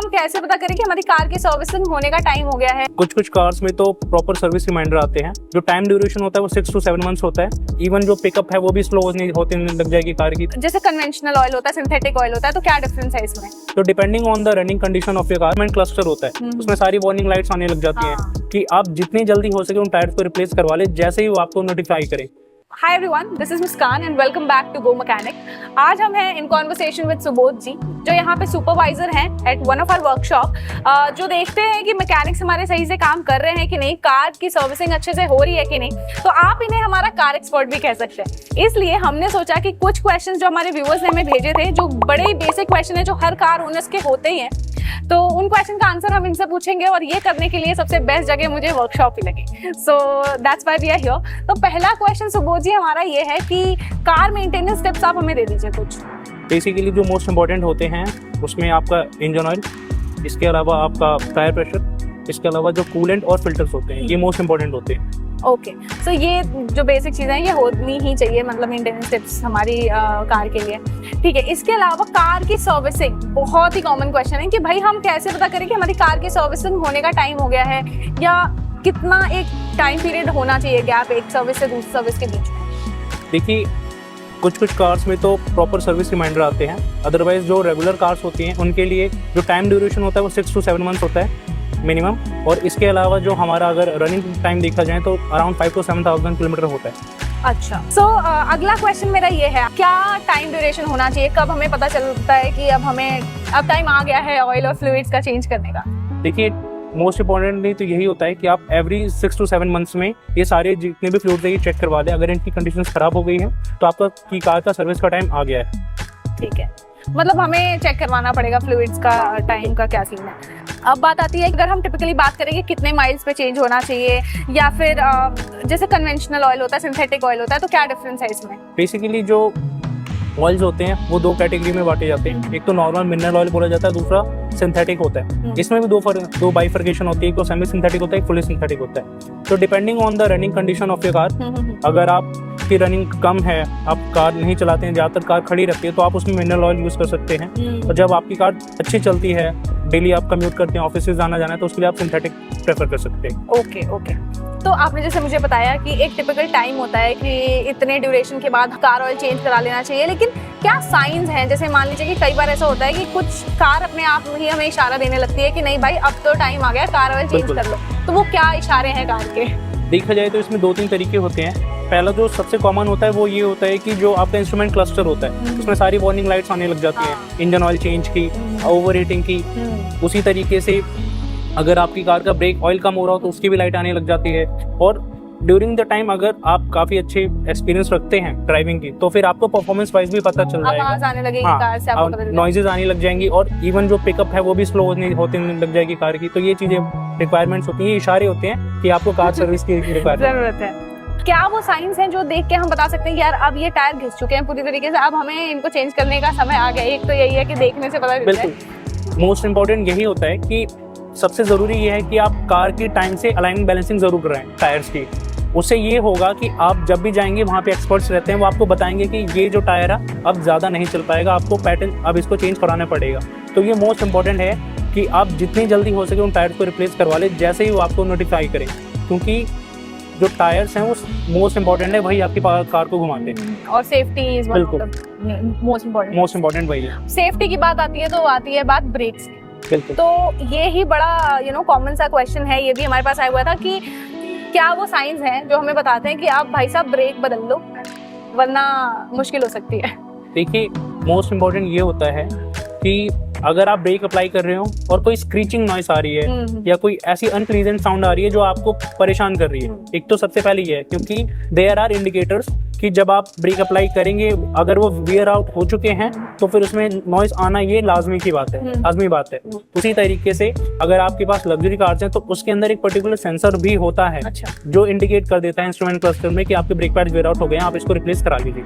हम कैसे पता करें कि हमारी कार की सर्विसिंग होने का टाइम हो गया है? कुछ कार्स में तो प्रॉपर सर्विस रिमाइंडर आते हैं। जो टाइम ड्यूरेशन होता है वो 6 to 7 मंथ्स होता है। इवन जो पिकअप है वो भी स्लो होते लग जाएगी कार की। जैसे कन्वेंशनल ऑयल होता है, सिंथेटिक ऑयल होता है, तो क्या डिफरेंस है इसमें? तो depending on the running condition of your car cluster होता है, उसमें सारी वार्निंग लाइट्स आने लग जाती हैं कि आप जितनी जल्दी हो सके उन टायर्स को रिप्लेस करवा ले, जैसे ही वो आपको नोटिफाई करे। Hi everyone, this is Muskan and welcome back to Go Mechanic। आज हम हैं in conversation with Subodh ji, जो यहाँ पे सुपरवाइजर हैं at one of our workshop, जो देखते हैं कि मैकेनिक्स हमारे सही से काम कर रहे हैं कि नहीं, कार की सर्विसिंग अच्छे से हो रही है कि नहीं। तो आप इन्हें हमारा कार एक्सपर्ट भी कह सकते हैं। इसलिए हमने सोचा कि कुछ क्वेश्चन जो हमारे व्यूअर्स ने हमें भेजे थे, जो बड़े बेसिक क्वेश्चन है जो हर कार ओनर्स के होते ही हैं, तो उन क्वेश्चन का आंसर हम इनसे पूछेंगे और ये करने के लिए सबसे बेस्ट जगह मुझे वर्कशॉप ही लगी। So that's why we are here. तो पहला क्वेश्चन सुबोध जी हमारा ये है कि कार मेंटेनेंस टिप्स आप हमें दे दीजिए कुछ। बेसिकली जो मोस्ट इंपॉर्टेंट होते हैं उसमें आपका इंजन ऑयल, इसके अलावा आपका टायर प्रेशर, इसके अलावा जो कूलेंट और फिल्टर्स होते हैं, ये मोस्ट इंपॉर्टेंट होते हैं। ओके, सो ये जो बेसिक चीज़ें हैं ये होनी ही चाहिए, मतलब मेंटेनेंस टिप्स हमारी कार के लिए। ठीक है, इसके अलावा कार की सर्विसिंग, बहुत ही कॉमन क्वेश्चन है कि भाई हम कैसे पता करें कि हमारी कार की सर्विसिंग होने का टाइम हो गया है, या कितना एक टाइम पीरियड होना चाहिए गैप एक सर्विस से दूसरी सर्विस के बीच में? देखिए, कुछ कार्स में तो प्रॉपर सर्विस रिमाइंडर आते हैं। अदरवाइज जो रेगुलर कार्स होती हैं उनके लिए जो टाइम ड्यूरेशन होता है वो 6 to 7 मंथ्स होता है मिनिमम। और इसके अलावा जो हमारा अगर रनिंग टाइम देखा जाए तो अराउंड 5 to 7,000 किलोमीटर होता है। अच्छा, सो अगला क्वेश्चन मेरा ये है, क्या टाइम ड्यूरेशन होना चाहिए? कब हमें पता चलता है कि अब टाइम आ गया है ऑयल और फ्लूइड्स का चेंज करने का? देखिए, मोस्ट इम्पॉर्टेंटली तो यही होता है कि आप एवरी 6 to 7 मंथ्स में ये सारे जितने भी फ्लूइड्स है ये चेक करवा दें। अगर इनकी कंडीशन खराब हो गई है तो आपका की कार का सर्विस का टाइम आ गया है। ठीक है, मतलब हमें चेक करवाना पड़ेगा फ्लूइड्स का टाइम का क्या सीन है। अब बात आती है, अगर हम टिपिकली बात करें कि कितने माइल्स पे चेंज होना चाहिए, या फिर जैसे कन्वेंशनल ऑयल होता है, सिंथेटिक ऑयल होता है, तो क्या डिफरेंस है इसमें? बेसिकली जो ऑयल्स होते हैं वो दो कैटेगरी में बांटे जाते हैं। एक तो नॉर्मल मिनरल ऑयल बोला जाता है, दूसरा सिंथेटिक होता है। इसमें भी दो बाइफर्केशन होती है, एक तो सेमी सिंथेटिक होता है, एक फुली सिंथेटिक होता है। तो depending on the running condition of your car, अगर आपकी रनिंग कम है, आप कार नहीं चलाते हैं, ज़्यादातर कार खड़ी रहती है, तो आप उसमें मिनरल ऑयल यूज़ कर सकते हैं। और जब आपकी कार अच्छी चलती है, डेली आप कम्यूट करते हैं, ऑफिस से जाना जाना है, तो उसके लिए आप सिंथेटिक प्रेफर कर सकते हैं। ओके। तो आपने जैसे मुझे बताया कि एक टिपिकल टाइम होता है कि इतने ड्यूरेशन के बाद कार ऑयल चेंज करा लेना चाहिए, लेकिन क्या साइंस हैं? जैसे मान लीजिए कि कई बार ऐसा होता है कि कुछ कार अपने आप ही हमें इशारा देने लगती है कि नहीं भाई अब तो टाइम आ गया, कार ऑयल चेंज कर लो, तो वो क्या इशारे हैं कार के? देखा जाए तो इसमें 2-3 तरीके होते हैं। पहला जो सबसे कॉमन होता है वो ये होता है कि जो आपका इंस्ट्रूमेंट क्लस्टर होता है उसमें सारी वार्निंग लाइट्स आने लग जाती हैं, इंजन ऑयल चेंज की, ओवर हीटिंग की। उसी तरीके से अगर आपकी कार का ब्रेक ऑयल कम हो रहा हो तो उसकी भी लाइट आने लग जाती है। और ड्यूरिंग द टाइम अगर आप काफ़ी अच्छे एक्सपीरियंस रखते हैं ड्राइविंग की, तो फिर आपको परफॉर्मेंस वाइज भी पता चल जाएगा, आवाज आने लगेगी कार से, आपको पता चल जाएगा, नॉइजेस आने लग जाएंगी, और इवन जो पिकअप है वो भी स्लो होते लग जाएगी कार की। तो ये चीज़ें रिक्वायरमेंट्स होती हैं, ये इशारे होते हैं कि आपको कार सर्विस की जरूरत है। क्या वो साइंस हैं जो देख के हम बता सकते हैं कि यार अब ये टायर घिस चुके हैं पूरी तरीके से, अब हमें इनको चेंज करने का समय आ गया? एक तो यही है कि देखने से पता चलता है। बिल्कुल, मोस्ट इम्पॉर्टेंट यही होता है कि सबसे ज़रूरी ये है कि आप कार की टाइम से अलाइनमेंट बैलेंसिंग ज़रूर कराएं टायर्स की। उससे ये होगा कि आप जब भी जाएंगे वहाँ पे एक्सपर्ट्स रहते हैं, वो आपको बताएंगे कि ये जो टायर है अब ज़्यादा नहीं चल पाएगा, आपको पैटर्न अब इसको चेंज कराना पड़ेगा। तो ये मोस्ट इंपॉर्टेंट है कि आप जितनी जल्दी हो सके उन टायर्स को रिप्लेस करवा लें, जैसे ही वो आपको नोटिफाई करें, क्योंकि जो टायर्स हैं वो मोस्ट इंपॉर्टेंट है, वही आपकी कार को घुमाते हैं। और सेफ्टी इज मोस्ट इम्पोर्टेंट वही है। सेफ्टी की बात आती है तो आती है बात ब्रेक्स की। बिल्कुल। तो ये ही बड़ा कॉमन सा क्वेश्चन है, ये भी हमारे पास आया हुआ था कि क्या वो साइंस हैं जो हमें बताते हैं कि आप भाई साहब ब्रेक बदल लो वरना मुश्किल हो सकती है? देखिए, मोस्ट इम्पॉर्टेंट ये होता है कि अगर आप ब्रेक अप्लाई कर रहे हो और कोई स्क्रीचिंग नॉइस आ रही है या कोई ऐसी अनप्लीजेंट साउंड आ रही है जो आपको परेशान कर रही है, एक तो सबसे पहले ये है, क्योंकि देयर आर इंडिकेटर्स कि जब आप ब्रेक अप्लाई करेंगे अगर वो वियर आउट हो चुके हैं तो फिर उसमें नॉइस आना ये लाजमी बात है। उसी तरीके से अगर आपके पास लग्जरी कार्स हैं तो उसके अंदर एक पर्टिकुलर सेंसर भी होता है, जो इंडिकेट कर देता है इंस्ट्रूमेंट क्लस्टर में कि आपके ब्रेक पैड वियर आउट हो गए हैं, आप इसको रिप्लेस करा लीजिए।